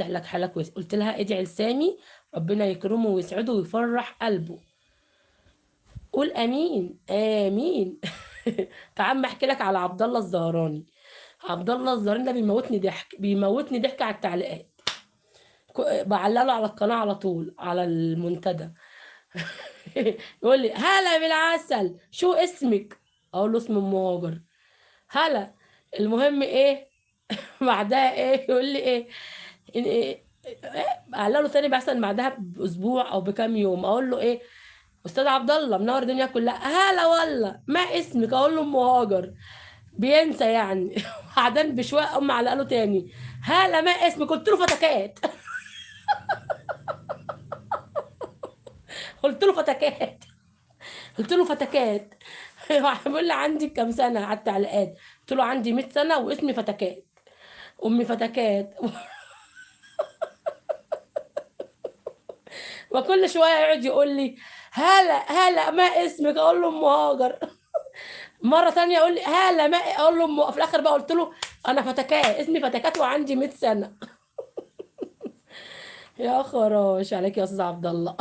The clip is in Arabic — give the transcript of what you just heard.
يصلح لك حالك قلت لها ادعي لسامي ربنا يكرمه ويسعده ويفرح قلبه. قول امين امين. تعال احكي لك على عبد الله الزهراني. عبد الله الزهراني ده بيموتني ضحك، بيموتني ضحك على التعليقات. بعلقه على القناه على طول على المنتدى. يقول لي هلا بالعسل، شو اسمك؟ اقول له اسم ام هاجر. هلا. المهم ايه؟ بعدها ايه يقول لي ايه؟ إن ايه؟ اعلق له تاني مثلا بعدها باسبوع او بكام يوم، اقول له ايه؟ استاذ عبد الله منور الدنيا كلها. هلا والله، ما اسمك؟ اقول له ام هاجر. بينسى يعني. بعدين بشويه اقوم علق له تاني. هلا، ما اسمك؟ قلت له فتكات. قلت له فتكات. قلت له فتكات. بيقول لي عندي كام سنه على التعليقات؟ قلت له عندي 100 سنه واسمي فتكات. امي فتكات. وكل شويه يقعد يقول لي هلا هلا، ما اسمك؟ اقول له ام هاجر. مره تانية يقول لي هلا، ما اقول له في الاخر بقى قلت له انا فتكات، اسمي فتكات وعندي 100 سنه. يا خراش عليك يا استاذ عبد الله.